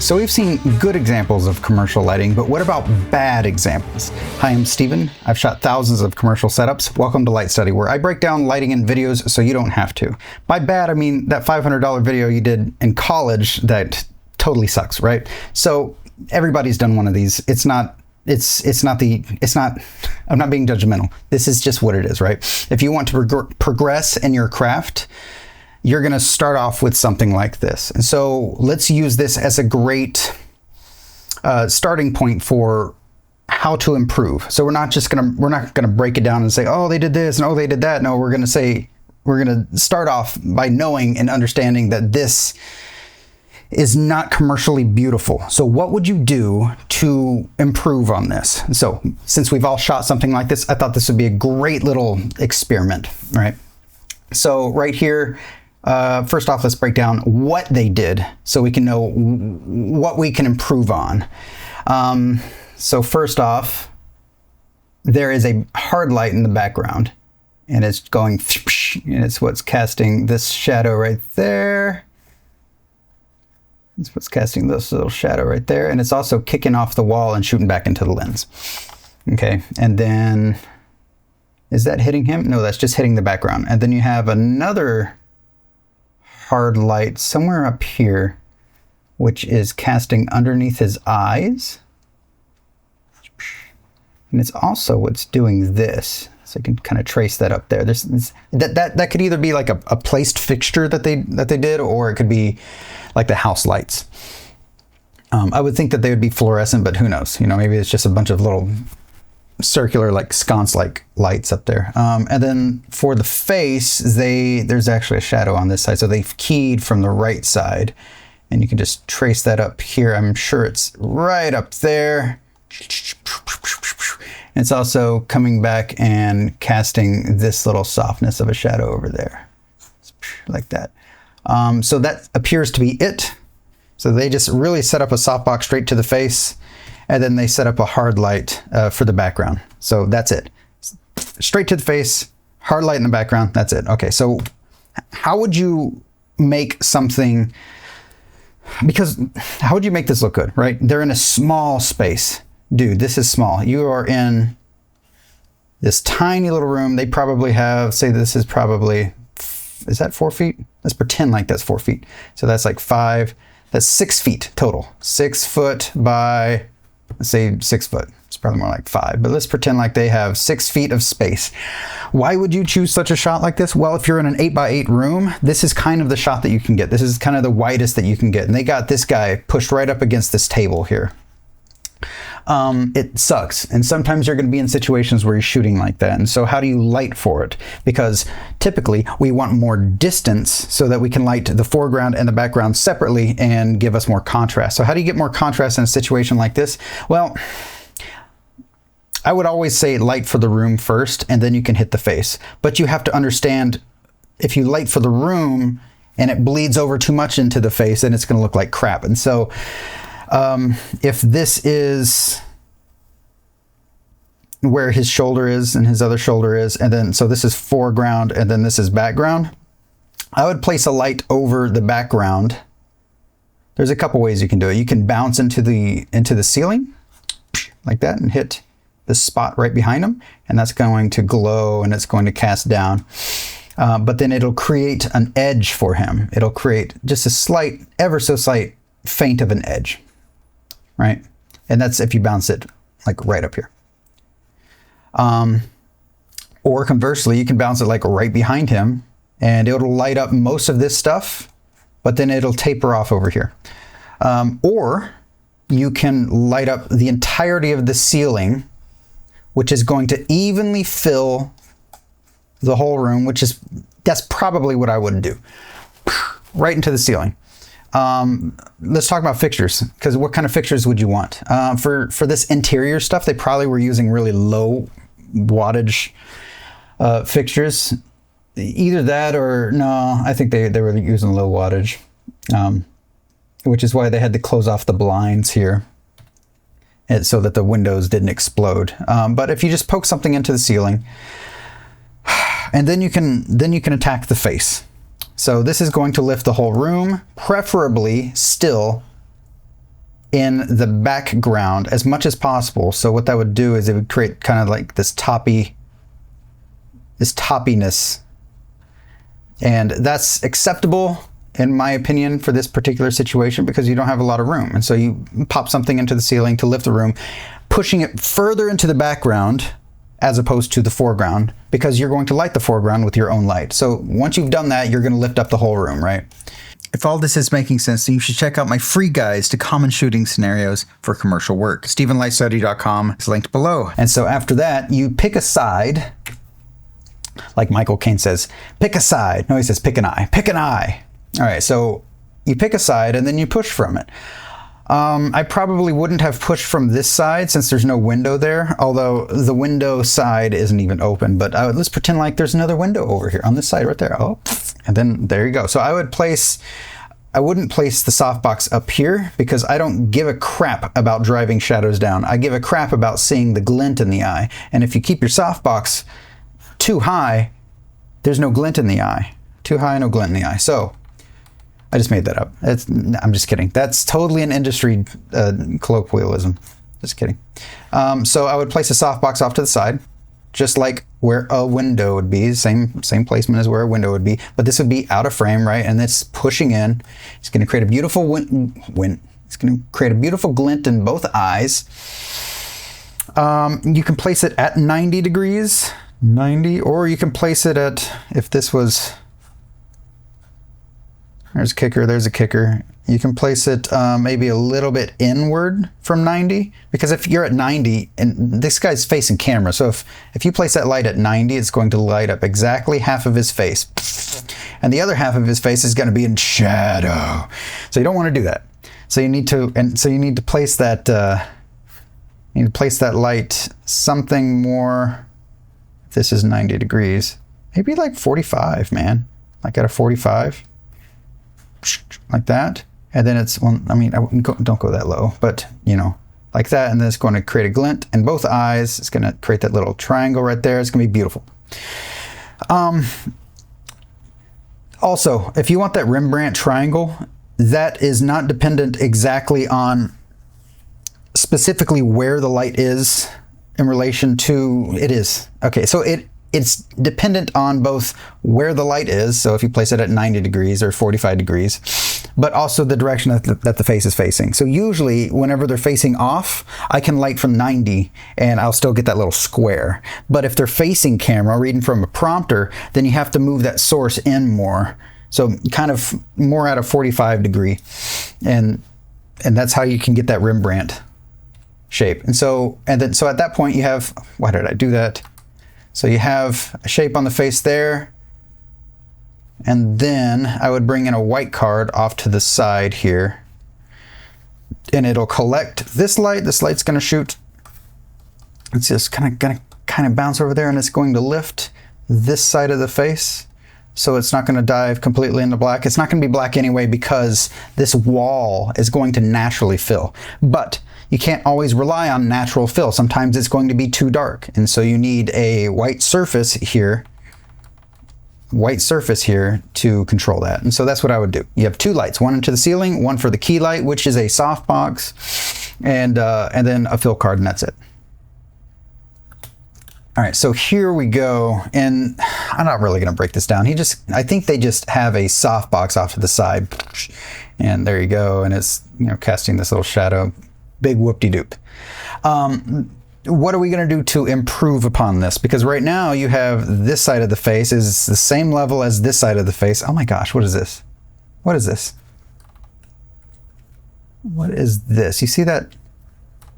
So we've seen good examples of commercial lighting, but what about bad examples? Hi, I'm Steven. I've shot thousands of commercial setups. Welcome to Light Study, where I break down lighting in videos so you don't have to. By bad, I mean that $500 video you did in college that totally sucks, right? So everybody's done one of these. I'm not being judgmental. This is just what it is, right? If you want to progress in your craft, you're going to start off with something like this. And so let's use this as a great starting point for how to improve. So we're not going to break it down and say, oh, they did this and oh, they did that. No, we're going to start off by knowing and understanding that this is not commercially beautiful. So what would you do to improve on this? So since we've all shot something like this, I thought this would be a great little experiment, right? So right here, first off, let's break down what they did so we can know what we can improve on. So first off, there is a hard light in the background and it's going, and it's what's casting this shadow right there. It's what's casting this little shadow right there. And it's also kicking off the wall and shooting back into the lens. Okay, and then, is that hitting him? No, that's just hitting the background. And then you have another hard light somewhere up here, which is casting underneath his eyes. And it's also what's doing this. So you can kind of trace that up there. That could either be like a placed fixture that they did, or it could be like the house lights. I would think that they would be fluorescent, but who knows? You know, maybe it's just a bunch of little circular, like sconce-like lights up there. And then for the face, there's actually a shadow on this side. So they've keyed from the right side, and you can just trace that up here. I'm sure it's right up there. It's also coming back and casting this little softness of a shadow over there, like that. So that appears to be it. So they just really set up a softbox straight to the face, and then they set up a hard light for the background. So that's it. Straight to the face, hard light in the background, that's it. Okay, so how would you make something, because how would you make this look good, right? They're in a small space. Dude, this is small. You are in this tiny little room. They probably have, say this is probably, is that 4 feet? Let's pretend like that's 4 feet. So that's like 5, that's 6 feet total. 6 foot by, let's say 6 foot. It's probably more like 5, but let's pretend like they have 6 feet of space. Why would you choose such a shot like this? Well, if you're in an 8x8 room, this is kind of the shot that you can get. This is kind of the widest that you can get. And they got this guy pushed right up against this table here. It sucks. And sometimes you're going to be in situations where you're shooting like that. And so how do you light for it? Because typically we want more distance so that we can light the foreground and the background separately and give us more contrast. So how do you get more contrast in a situation like this? Well, I would always say light for the room first, and then you can hit the face. But you have to understand, if you light for the room and it bleeds over too much into the face, then it's going to look like crap. And so if this is where his shoulder is and his other shoulder is, and then so this is foreground and then this is background, I would place a light over the background. There's a couple ways you can do it. You can bounce into the ceiling like that and hit the spot right behind him, and that's going to glow and it's going to cast down. But then it'll create an edge for him. It'll create just a slight, ever so slight feint of an edge. Right? And that's if you bounce it like right up here. Or conversely, you can bounce it like right behind him and it'll light up most of this stuff, but then it'll taper off over here. Or you can light up the entirety of the ceiling, which is going to evenly fill the whole room, that's probably what I would do. Right into the ceiling. Let's talk about fixtures, because what kind of fixtures would you want? For this interior stuff, they probably were using really low wattage fixtures. Either that or, no, I think they were using low wattage, which is why they had to close off the blinds here so that the windows didn't explode. But if you just poke something into the ceiling, and then you can attack the face. So this is going to lift the whole room, preferably still in the background as much as possible. So what that would do is it would create kind of like this toppiness. And that's acceptable, in my opinion, for this particular situation because you don't have a lot of room. And so you pop something into the ceiling to lift the room, pushing it further into the background as opposed to the foreground, because you're going to light the foreground with your own light. So once you've done that, you're going to lift up the whole room, right? If all this is making sense, then you should check out my free guides to common shooting scenarios for commercial work. StephenLightStudy.com is linked below. And so after that, you pick a side, like Michael Caine says, pick a side. No, he says pick an eye. Pick an eye. All right, so you pick a side and then you push from it. I probably wouldn't have pushed from this side since there's no window there, although the window side isn't even open. But let's pretend like there's another window over here on this side right there. Oh, and then there you go. So I wouldn't place the softbox up here because I don't give a crap about driving shadows down. I give a crap about seeing the glint in the eye. And if you keep your softbox too high, there's no glint in the eye. Too high, no glint in the eye. So I just made that up. I'm just kidding. That's totally an industry colloquialism. Just kidding. So I would place a softbox off to the side, just like where a window would be. Same placement as where a window would be. But this would be out of frame, right? And it's pushing in. It's going to create a beautiful It's going to create a beautiful glint in both eyes. You can place it at 90 degrees, 90, or you can place it at, if this was... There's a kicker, there's a kicker. You can place it maybe a little bit inward from 90, because if you're at 90, and this guy's facing camera, so if you place that light at 90, it's going to light up exactly half of his face. And the other half of his face is going to be in shadow. So you don't want to do that. So you need to place that, light something more, if this is 90 degrees, maybe like 45, man. Like at a 45. Like that, and then it's, well, I mean, don't go that low, but you know, like that, and then it's going to create a glint in both eyes. It's going to create that little triangle right there. It's going to be beautiful. Also, if you want that Rembrandt triangle, that is not dependent exactly on specifically where the light is in relation to it is. Okay, so it's dependent on both where the light is, so if you place it at 90 degrees or 45 degrees, but also the direction that the face is facing. So usually, whenever they're facing off, I can light from 90 and I'll still get that little square. But if they're facing camera, reading from a prompter, then you have to move that source in more. So kind of more at a 45 degree. And that's how you can get that Rembrandt shape. And so at that point you have, why did I do that? So you have a shape on the face there, and then I would bring in a white card off to the side here, and it'll collect this light. This light's going to shoot. It's just kind of bounce over there, and it's going to lift this side of the face. So it's not going to dive completely into black. It's not going to be black anyway because this wall is going to naturally fill. But you can't always rely on natural fill. Sometimes it's going to be too dark. And so you need a white surface here to control that. And so that's what I would do. You have two lights, one into the ceiling, one for the key light, which is a softbox, and then a fill card, and that's it. All right, so here we go, and I'm not really going to break this down. I think they just have a softbox off to the side, and there you go, and it's, you know, casting this little shadow. Big whoop-de-doop. What are we going to do to improve upon this? Because right now you have this side of the face is the same level as this side of the face. Oh my gosh, what is this? What is this? What is this? You see that?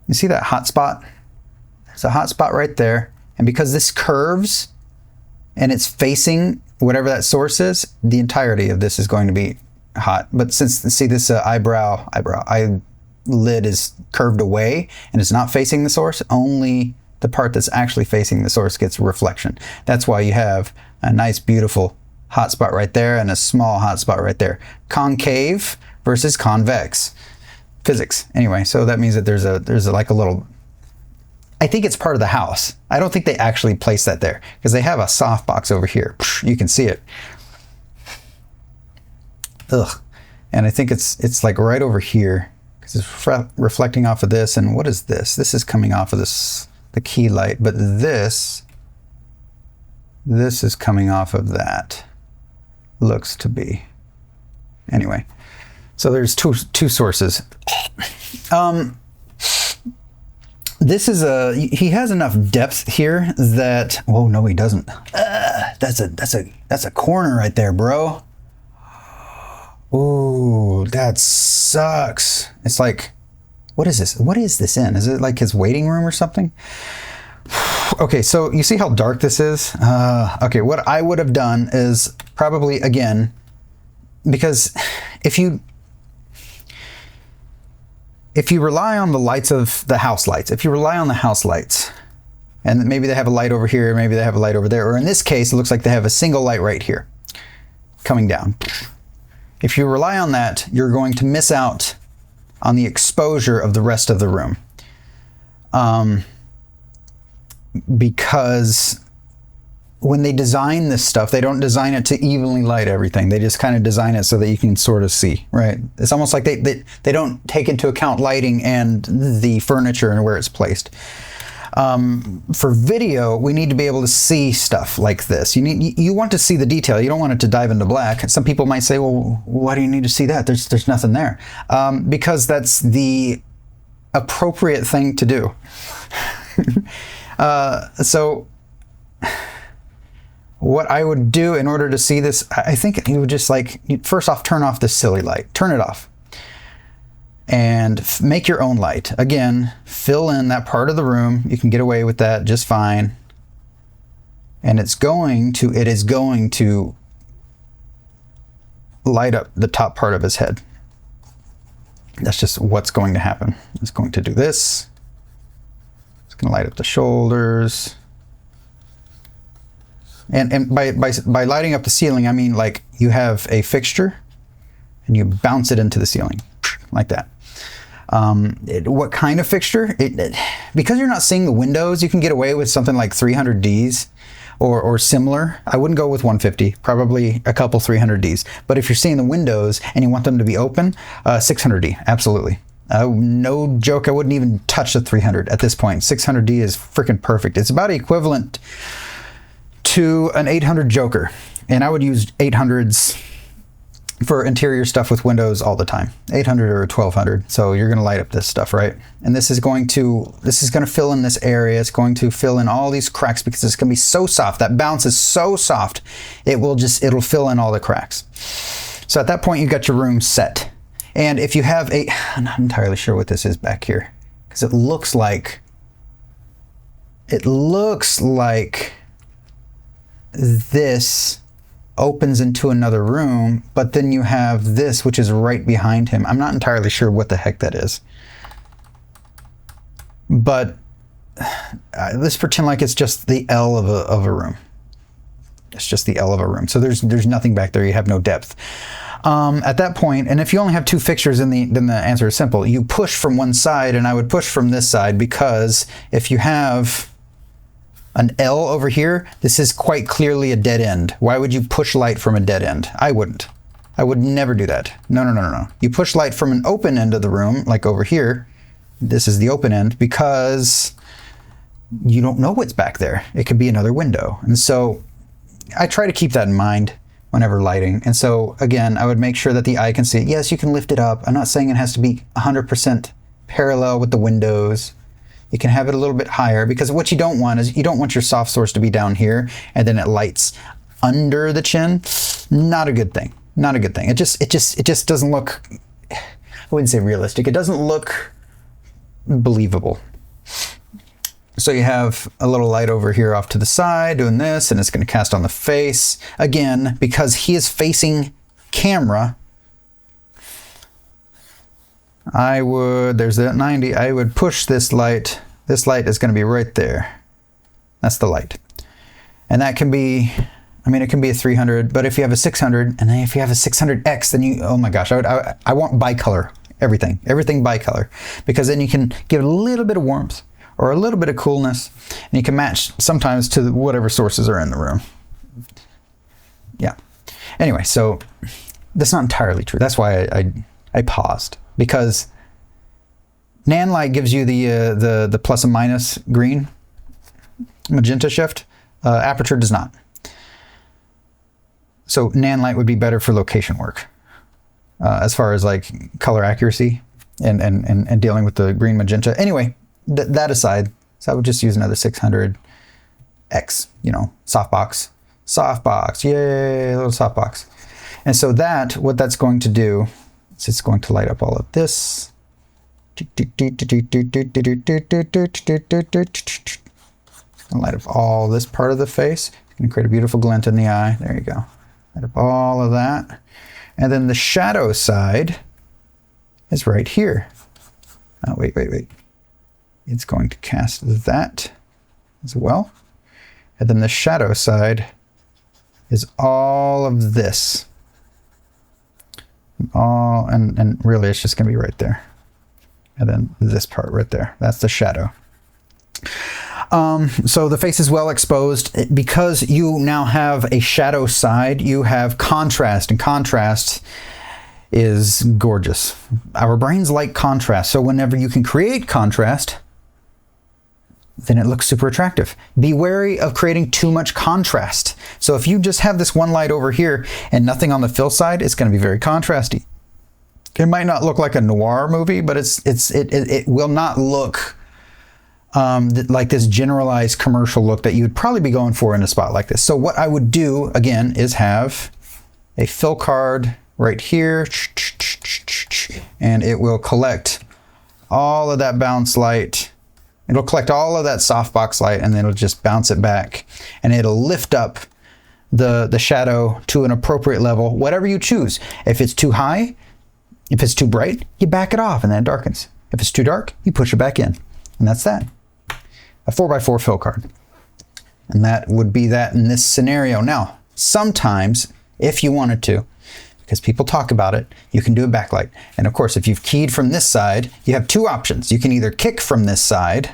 You see that hot spot? There's a hot spot right there. And because this curves and it's facing whatever that source is, the entirety of this is going to be hot. But since, see, this lid is curved away and it's not facing the source, only the part that's actually facing the source gets reflection. That's why you have a nice, beautiful hot spot right there and a small hot spot right there. Concave versus convex. Physics. Anyway, so that means that there's like a little, I think it's part of the house. I don't think they actually place that there because they have a softbox over here. You can see it. Ugh. And I think it's like right over here. because it's reflecting off of this. And what is this? This is coming off of this, the key light, but this is coming off of that. Looks to be. Anyway, so there's two sources. This is he has enough depth here that, oh no, he doesn't. That's a corner right there, bro. Ooh, that sucks. It's like, what is this? What is this in? Is it like his waiting room or something? Okay, so you see how dark this is? Okay, what I would have done is probably, again, because if you rely on the lights of the house lights, if you rely on the house lights, and maybe they have a light over here, maybe they have a light over there, or in this case, it looks like they have a single light right here coming down. If you rely on that, you're going to miss out on the exposure of the rest of the room. Because when they design this stuff, they don't design it to evenly light everything. They just kind of design it so that you can sort of see, right? It's almost like they don't take into account lighting and the furniture and where it's placed. For video, we need to be able to see stuff like this. You want to see the detail. You don't want it to dive into black. Some people might say, well, why do you need to see that? There's nothing there. Because that's the appropriate thing to do. So what I would do in order to see this, I think you would just first off, turn off this silly light. Turn it off. And make your own light. Again, fill in that part of the room. You can get away with that just fine. And it is going to light up the top part of his head. That's just what's going to happen. It's going to do this. It's going to light up the shoulders. And by lighting up the ceiling, I mean like you have a fixture and you bounce it into the ceiling like that. What kind of fixture? Because you're not seeing the windows, you can get away with something like 300Ds or similar. I wouldn't go with 150, probably a couple 300Ds. But if you're seeing the windows and you want them to be open, 600D, absolutely. No joke, I wouldn't even touch the 300 at this point. 600D is freaking perfect. It's about equivalent to an 800 Joker. And I would use 800s for interior stuff with windows all the time, 800 or 1200. So you're going to light up this stuff, right? And this is going to fill in this area. It's going to fill in all these cracks because it's going to be so soft. That bounce is so soft, it'll fill in all the cracks. So at that point, you've got your room set. And if you have I'm not entirely sure what this is back here, because it looks like this opens into another room, but then you have this, which is right behind him. I'm not entirely sure what the heck that is. But let's pretend like it's just the L of a room. It's just the L of a room. So there's nothing back there. You have no depth. At that point, and if you only have two fixtures, then the answer is simple. You push from one side, and I would push from this side, because if you have an L over here, this is quite clearly a dead end. Why would you push light from a dead end? I wouldn't. I would never do that. No. You push light from an open end of the room, like over here. This is the open end, because you don't know what's back there. It could be another window. And so I try to keep that in mind whenever lighting. And so again, I would make sure that the eye can see it. Yes, you can lift it up. I'm not saying it has to be 100% parallel with the windows. You can have it a little bit higher, because what you don't want is you don't want your soft source to be down here and then it lights under the chin. Not a good thing. Not a good thing. It just doesn't look, I wouldn't say realistic. It doesn't look believable. So you have a little light over here off to the side doing this, and it's going to cast on the face. Again, because he is facing camera, there's that 90, I would push this light. This light is going to be right there. That's the light. And that can be, it can be a 300, but if you have a 600, and then if you have a 600X, then oh my gosh, I want bicolor, everything bicolor, because then you can give it a little bit of warmth or a little bit of coolness, and you can match sometimes to whatever sources are in the room. Yeah. Anyway, so that's not entirely true. That's why I paused, because Nan light gives you the plus and minus green magenta shift. Aperture does not. So nan light would be better for location work, as far as like color accuracy and dealing with the green magenta. Anyway, that aside, so I would just use another 600X, you know, softbox. Softbox, yay, little softbox. And so what that's going to do is it's going to light up all of this. Light up all this part of the face. It's going to create a beautiful glint in the eye. There you go. Light up all of that. And then the shadow side is right here. Oh, wait. It's going to cast that as well. And then the shadow side is all of this. And really it's just going to be right there. And then this part right there. That's the shadow. So the face is well exposed. Because you now have a shadow side, you have contrast, and contrast is gorgeous. Our brains like contrast, so whenever you can create contrast, then it looks super attractive. Be wary of creating too much contrast. So if you just have this one light over here and nothing on the fill side, it's going to be very contrasty. It might not look like a noir movie, but it will not look like this generalized commercial look that you'd probably be going for in a spot like this. So what I would do, again, is have a fill card right here, and it will collect all of that bounce light. It'll collect all of that softbox light, and then it'll just bounce it back, and it'll lift up the shadow to an appropriate level, whatever you choose. If it's too high, if it's too bright, you back it off and then it darkens. If it's too dark, you push it back in. And that's that. A 4x4 fill card. And that would be that in this scenario. Now, sometimes, if you wanted to, because people talk about it, you can do a backlight. And of course, if you've keyed from this side, you have two options. You can either kick from this side.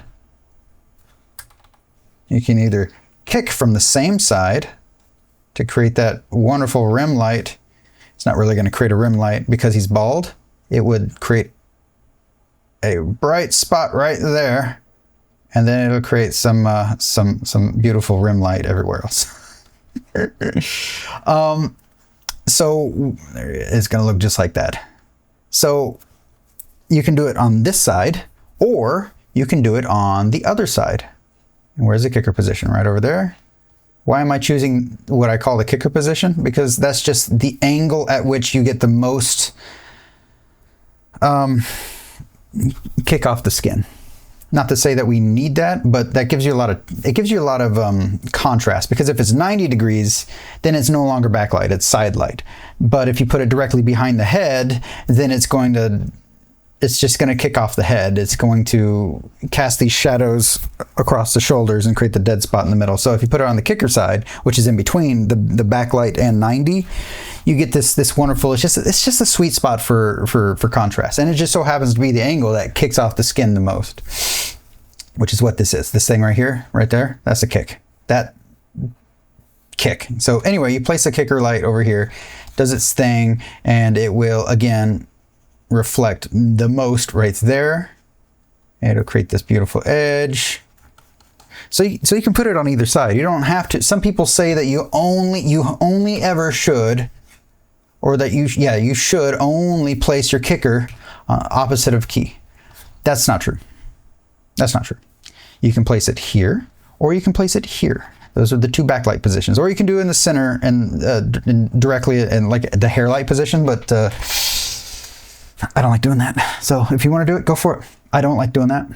You can either kick from the same side to create that wonderful rim light. It's not really going to create a rim light because he's bald. It would create a bright spot right there, and then it'll create some beautiful rim light everywhere else. So it's going to look just like that. So you can do it on this side, or you can do it on the other side. And where's the kicker position? Right over there. Why am I choosing what I call the kicker position? Because that's just the angle at which you get the most kick off the skin. Not to say that we need that, but that gives you a lot of contrast. Because if it's 90 degrees, then it's no longer backlight, it's side light. But if you put it directly behind the head, then it's just going to kick off the head. It's going to cast these shadows across the shoulders and create the dead spot in the middle. So if you put it on the kicker side, which is in between the backlight and 90, you get this wonderful, it's just a sweet spot for contrast. And it just so happens to be the angle that kicks off the skin the most, which is what this is. This thing right here, right there, that's a kick. That kick. So anyway, you place a kicker light over here, does its thing, and it will, again, reflect the most right there. And it'll create this beautiful edge. So you can put it on either side. You don't have to. Some people say that you only ever should, or that you should only place your kicker opposite of key. That's not true. That's not true. You can place it here, or you can place it here. Those are the two backlight positions. Or you can do it in the center and directly in like the hair light position, but I don't like doing that. So if you want to do it, go for it. I don't like doing that,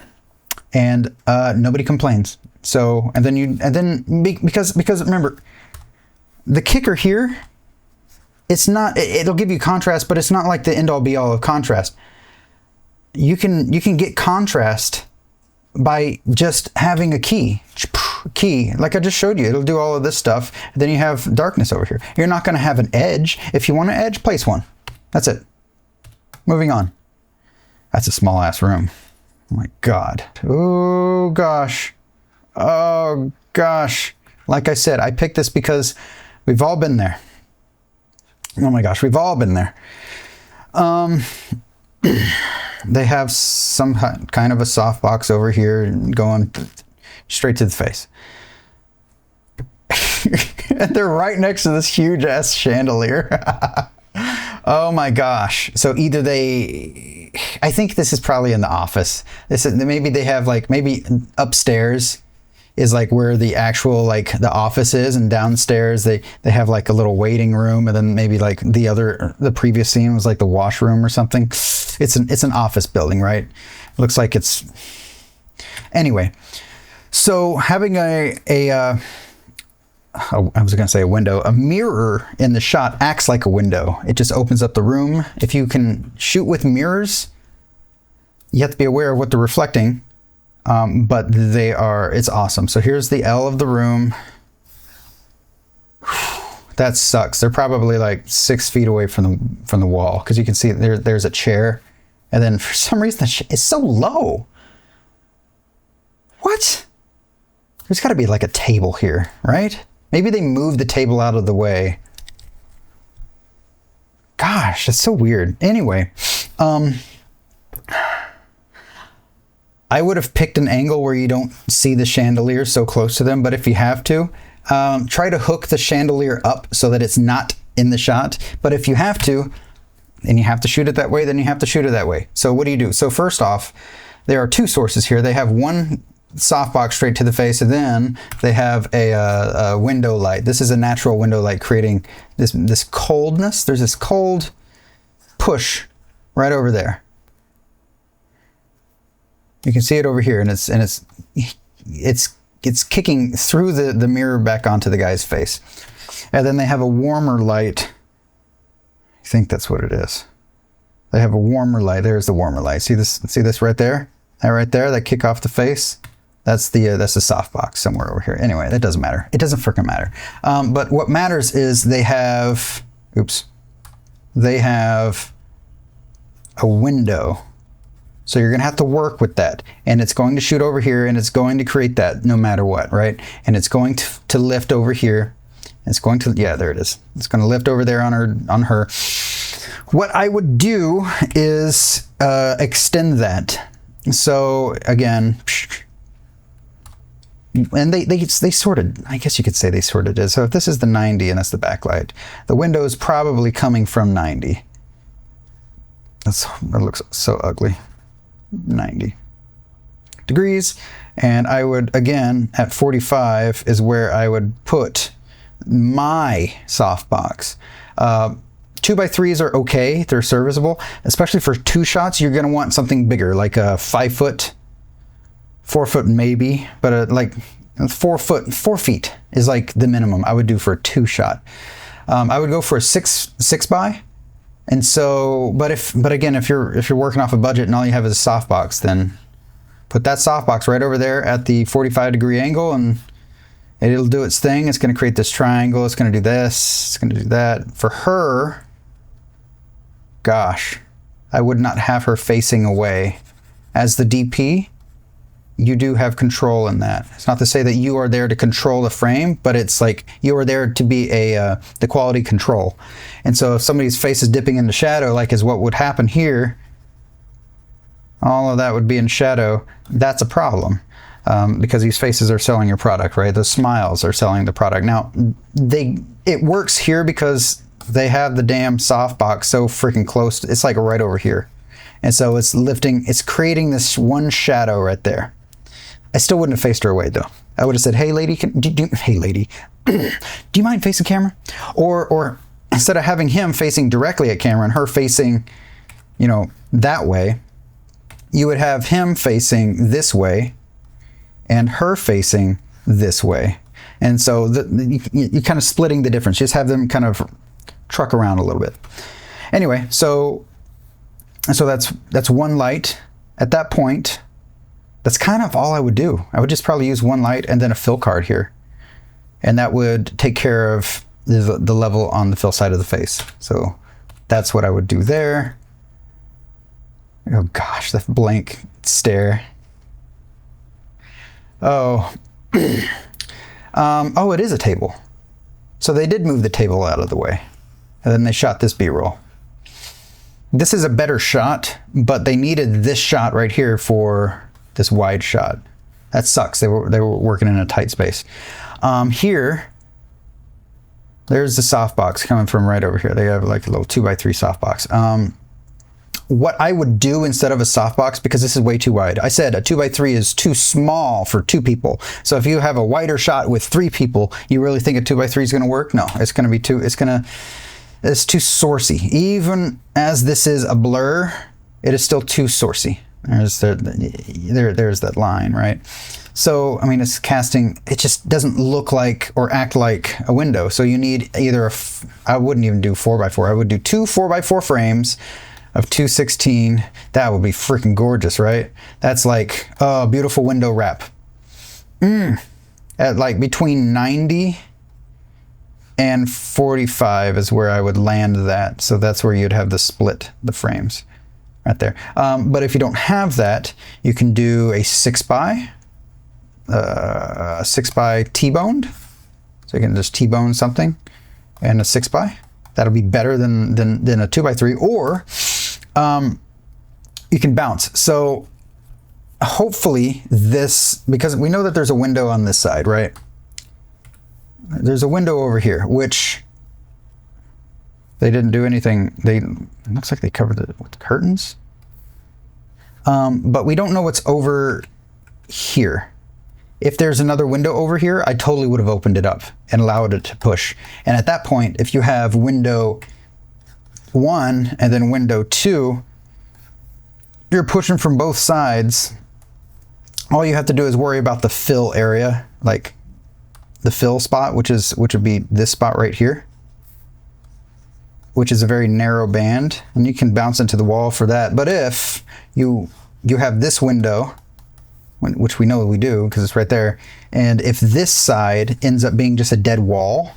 and nobody complains. So because remember, the kicker here, it's not. It'll give you contrast, but it's not like the end all be all of contrast. You can get contrast by just having a key, like I just showed you. It'll do all of this stuff. Then you have darkness over here. You're not going to have an edge. If you want an edge, place one. That's it. Moving on. That's a small ass room. Oh my God. Oh gosh. Oh gosh. Like I said, I picked this because we've all been there. Oh my gosh, we've all been there. they have some kind of a softbox over here going straight to the face. And they're right next to this huge ass chandelier. Oh my gosh. So either I think this is probably in the office. Maybe they have like, maybe upstairs is like where the actual like the office is, and downstairs they have like a little waiting room, and then maybe like the previous scene was like the washroom or something. It's an office building, right? Looks like it's, anyway. So having I was going to say a window. A mirror in the shot acts like a window. It just opens up the room. If you can shoot with mirrors, you have to be aware of what they're reflecting, but it's awesome. So here's the L of the room. That sucks. They're probably like 6 feet away from the wall, because you can see there's a chair, and then for some reason it's so low. What? There's got to be like a table here, right? Maybe they moved the table out of the way. Gosh, that's so weird. Anyway, I would have picked an angle where you don't see the chandelier so close to them, but if you have to, try to hook the chandelier up so that it's not in the shot. But if you have to, and you have to shoot it that way, then you have to shoot it that way. So what do you do? So first off, there are 2 sources here. They have one softbox straight to the face, and then they have a window light. This is a natural window light creating this coldness. There's this cold push right over there. You can see it over here, and it's kicking through the mirror back onto the guy's face. And then they have a warmer light. I think that's what it is. They have a warmer light. There's the warmer light. See this right there? That right there, that kick off the face. That's the softbox somewhere over here. Anyway, that doesn't matter. It doesn't freaking matter. But what matters is they have a window. So you're going to have to work with that. And it's going to shoot over here, and it's going to create that no matter what, right? And it's going to lift over here. It's going to, yeah, there it is. It's going to lift over there on her. What I would do is extend that. So again, and they sort of, I guess you could say they sort of did. So if this is the 90 and that's the backlight, the window is probably coming from 90. That looks so ugly. 90 degrees. And I would, again, at 45 is where I would put my softbox. 2x3s are okay. They're serviceable. Especially for 2 shots, you're going to want something bigger, like a 5 foot, 4 foot maybe, but like 4 feet is like the minimum I would do for a 2 shot. I would go for a 6 by. And so, but again, if you're working off a budget and all you have is a softbox, then put that softbox right over there at the 45-degree angle, and it'll do its thing. It's going to create this triangle. It's going to do this. It's going to do that. For her, gosh, I would not have her facing away. As the DP, you do have control in that. It's not to say that you are there to control the frame, but it's like you are there to be the quality control. And so if somebody's face is dipping into shadow, like is what would happen here, all of that would be in shadow. That's a problem, because these faces are selling your product, right? Those smiles are selling the product. Now, it works here because they have the damn softbox so freaking close. It's like right over here. And so it's creating this one shadow right there. I still wouldn't have faced her away though. I would have said, "Hey lady, hey lady, do you mind facing camera?" Or instead of having him facing directly at camera and her facing, that way, you would have him facing this way and her facing this way. And so you're kind of splitting the difference. Just have them kind of truck around a little bit. Anyway, so that's one light. At that point, that's kind of all I would do. I would just probably use one light and then a fill card here. And that would take care of the level on the fill side of the face. So that's what I would do there. Oh gosh, that blank stare. Oh. Oh, it is a table. So they did move the table out of the way. And then they shot this B-roll. This is a better shot, but they needed this shot right here for this wide shot. That sucks. They were working in a tight space. Here, there's the softbox coming from right over here. They have like a little 2x3 softbox. What I would do instead of a softbox, because this is way too wide, I said a 2x3 is too small for 2 people. So if you have a wider shot with 3 people, you really think a 2x3 is going to work? No, it's going to be too, it's too sourcey. Even as this is a blur, it is still too sourcey. There's that line, right? So, I mean, it's casting, it just doesn't look like or act like a window. So you need either I wouldn't even do 4x4. I would do 2 4x4 frames of 216. That would be freaking gorgeous, right? That's like, oh, beautiful window wrap. At like between 90 and 45 is where I would land that. So that's where you'd have the split, the frames right there. But if you don't have that, you can do a 6x T-boned. So you can just T-bone something and a 6x. That'll be better than a 2x3, or you can bounce. So hopefully this, because we know that there's a window on this side, right? There's a window over here, which they didn't do anything. It looks like they covered it with curtains. But we don't know what's over here. If there's another window over here, I totally would have opened it up and allowed it to push. And at that point, if you have window 1 and then window 2, you're pushing from both sides. All you have to do is worry about the fill area, like the fill spot, which would be this spot right here, which is a very narrow band, and you can bounce into the wall for that. But if you have this window, which we know we do because it's right there, and if this side ends up being just a dead wall,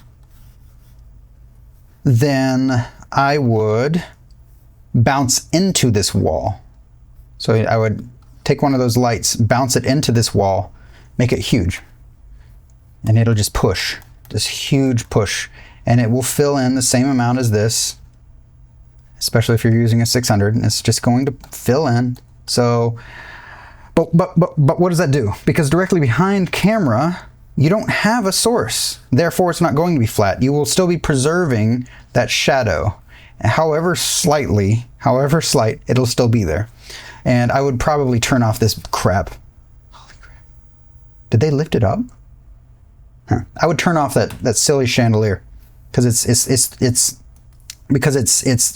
then I would bounce into this wall. So I would take one of those lights, bounce it into this wall, make it huge, and it'll just push, this huge push, and it will fill in the same amount as this, especially if you're using a 600, and it's just going to fill in. So, but what does that do? Because directly behind camera, you don't have a source. Therefore, it's not going to be flat. You will still be preserving that shadow. However slight, it'll still be there. And I would probably turn off this crap. Holy crap. Did they lift it up? Huh. I would turn off that silly chandelier because it's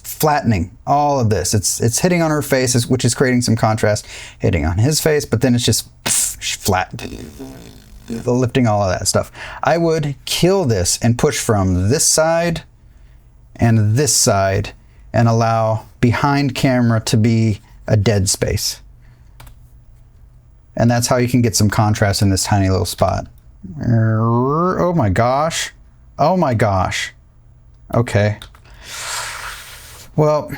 flattening all of this. It's hitting on her face, which is creating some contrast, hitting on his face, but then it's just flat, lifting all of that stuff. I would kill this and push from this side and this side and allow behind camera to be a dead space. And that's how you can get some contrast in this tiny little spot. Oh my gosh. Oh my gosh. Okay. Well,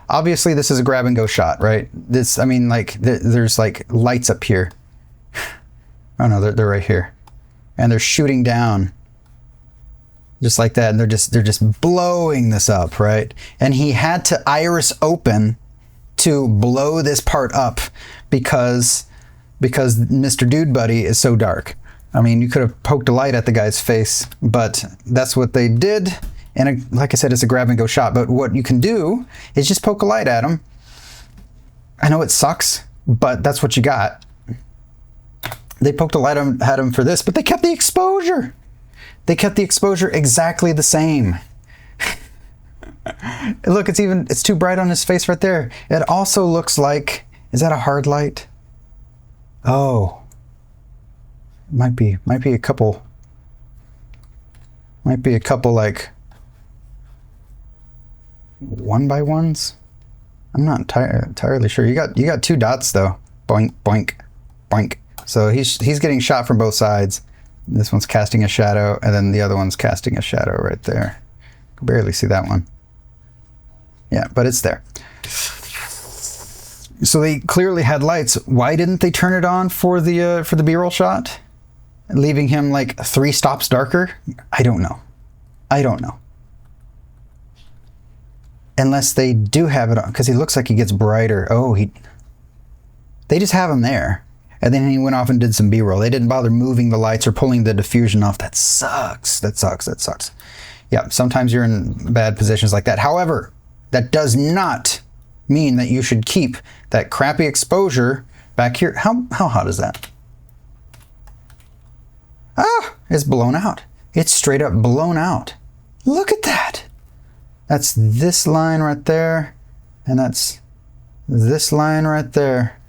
obviously this is a grab and go shot, right? This, I mean, like there's like lights up here. Oh no, they're right here. And they're shooting down just like that. And they're just blowing this up, right? And he had to iris open to blow this part up because Mr. Dude Buddy is so dark. I mean, you could have poked a light at the guy's face, but that's what they did. And like I said, it's a grab and go shot. But what you can do is just poke a light at him. I know it sucks, but that's what you got. They poked a light at him for this, but they kept the exposure. They kept the exposure exactly the same. Look, it's too bright on his face right there. It also looks like, is that a hard light? Oh, might be a couple like 1x1s. I'm not entirely sure. You got 2 dots though. Boink, boink, boink. So he's getting shot from both sides. This one's casting a shadow, and then the other one's casting a shadow right there. I can barely see that one. Yeah, but it's there. So they clearly had lights. Why didn't they turn it on for the B-roll shot, leaving him like 3 stops darker? I don't know. unless they do have it on, because he looks like he gets brighter. Oh, they just have him there. And then he went off and did some B-roll. They didn't bother moving the lights or pulling the diffusion off. That sucks. That sucks. That sucks. Yeah, sometimes you're in bad positions like that. However, that does not mean that you should keep that crappy exposure back here. How hot is that? Ah, it's blown out. It's straight up blown out. Look at that. That's this line right there. And that's this line right there.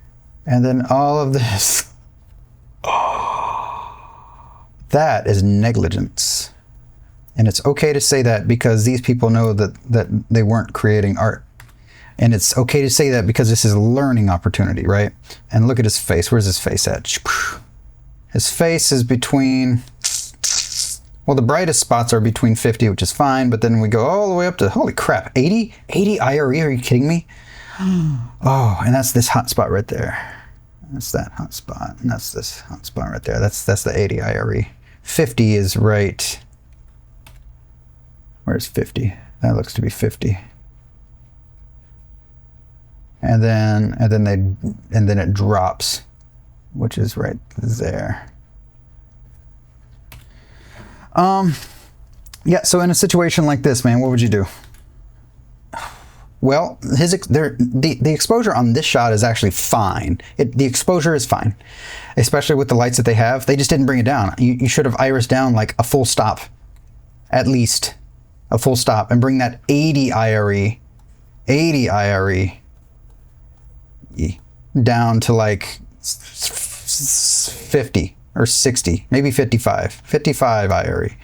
And then all of this. That is negligence. And it's okay to say that because these people know that they weren't creating art. And it's okay to say that because this is a learning opportunity, right? And look at his face. Where's his face at? His face is between, well, the brightest spots are between 50, which is fine. But then we go all the way up to, holy crap, 80? 80 IRE, are you kidding me? Oh, and that's this hot spot right there. That's that hot spot. And that's this hot spot right there. That's the 80 IRE. 50 is right. Where's 50? That looks to be 50. And then it drops, which is right there. Yeah, so in a situation like this, man, what would you do? Well, the exposure on this shot is actually fine. The exposure is fine, especially with the lights that they have. They just didn't bring it down. You should have iris down like a full stop, at least a full stop, and bring that 80 IRE down to like 50 or 60, maybe 55 IRE.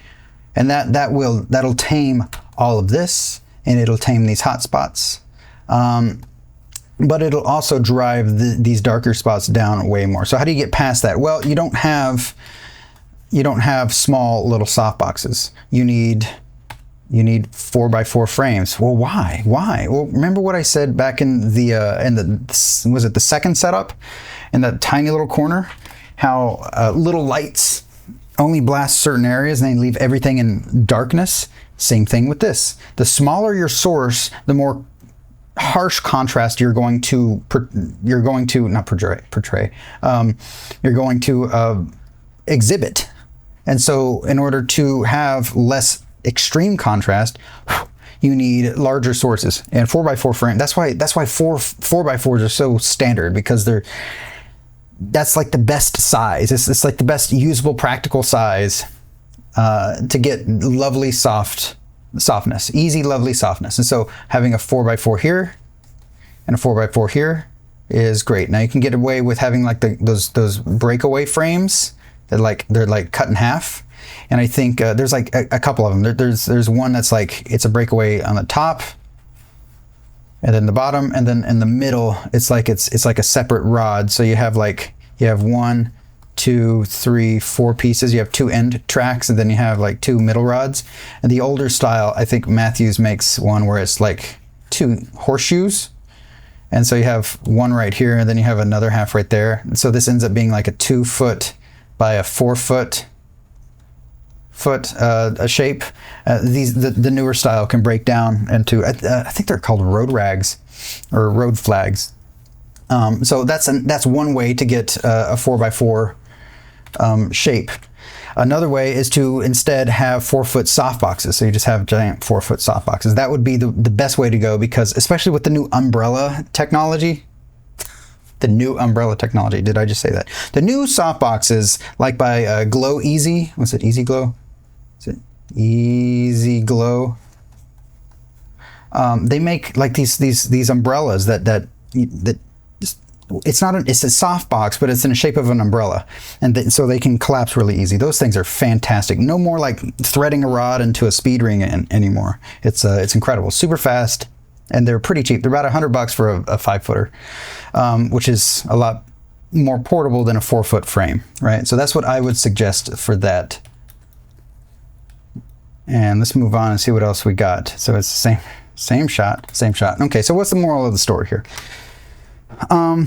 And that'll tame all of this, and it'll tame these hot spots. But it'll also drive these darker spots down way more. So how do you get past that? Well, you don't have small little softboxes. You need 4x4 frames. Well, why? Well, remember what I said back in was it the second setup in that tiny little corner? How little lights only blast certain areas and they leave everything in darkness. Same thing with this. The smaller your source, the more harsh contrast you're going to exhibit. And so in order to have less extreme contrast, you need larger sources, and 4x4 frame. That's why 4x4s are so standard, because that's like the best size. It's like the best usable, practical size to get lovely softness, easy, lovely softness. And so having a 4x4 here and a 4x4 here is great. Now you can get away with having like those breakaway frames that they're like cut in half. And I think there's like a couple of them. There's one that's like, it's a breakaway on the top, and then the bottom, and then in the middle, it's like a separate rod. So you have 1, 2, 3, 4 pieces. You have 2 end tracks, and then you have like 2 middle rods. And the older style, I think Matthews makes one where it's like 2 horseshoes. And so you have one right here, and then you have another half right there. And so this ends up being like a 2 foot by a 4 foot a shape. The newer style can break down into, I think they're called road rags or road flags. So that's one way to get a 4x4 shape. Another way is to instead have 4-foot softboxes. So you just have giant 4-foot softboxes. That would be the best way to go, because especially with the new umbrella technology. The new umbrella technology. Did I just say that? The new softboxes, like by Glow Easy. Was it Easy Glow? Is it Easy Glow? They make like these umbrellas that it's a softbox, but it's in the shape of an umbrella, and so they can collapse really easy. Those things are fantastic. No more like threading a rod into a speed ring anymore. It's incredible, super fast, and they're pretty cheap. They're about $100 for a 5-footer, which is a lot more portable than a 4-foot frame, right? So that's what I would suggest for that. And let's move on and see what else we got. So it's the same shot. Okay, so what's the moral of the story here? I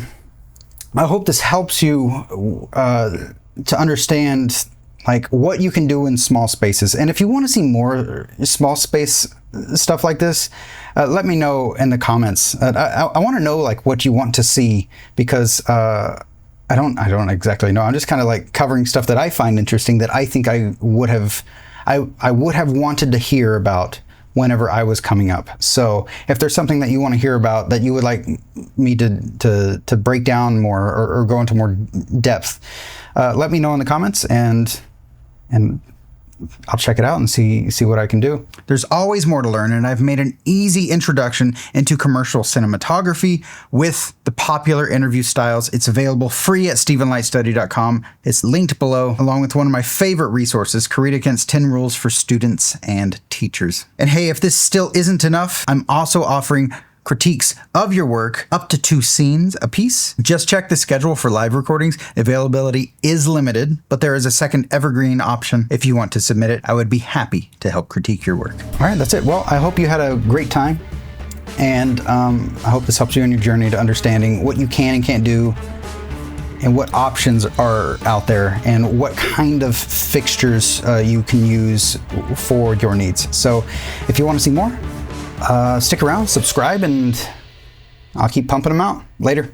hope this helps you to understand like what you can do in small spaces. And if you want to see more small space stuff like this, let me know in the comments. I want to know like what you want to see, because I don't exactly know. I'm just kind of like covering stuff that I find interesting, that I think I would have wanted to hear about whenever I was coming up. So if there's something that you want to hear about that you would like me to break down more, or go into more depth, let me know in the comments, and I'll check it out and see what I can do. There's always more to learn, and I've made an easy introduction into commercial cinematography with the popular interview styles. It's available free at StephenLightStudy.com. It's linked below, along with one of my favorite resources, Create Against 10 Rules for Students and Teachers. And hey, if this still isn't enough, I'm also offering critiques of your work, up to 2 scenes a piece. Just check the schedule for live recordings. Availability is limited, but there is a second evergreen option. If you want to submit it, I would be happy to help critique your work. All right, that's it. Well, I hope you had a great time, and I hope this helps you in your journey to understanding what you can and can't do, and what options are out there, and what kind of fixtures you can use for your needs. So if you want to see more, stick around, subscribe, and I'll keep pumping them out. Later.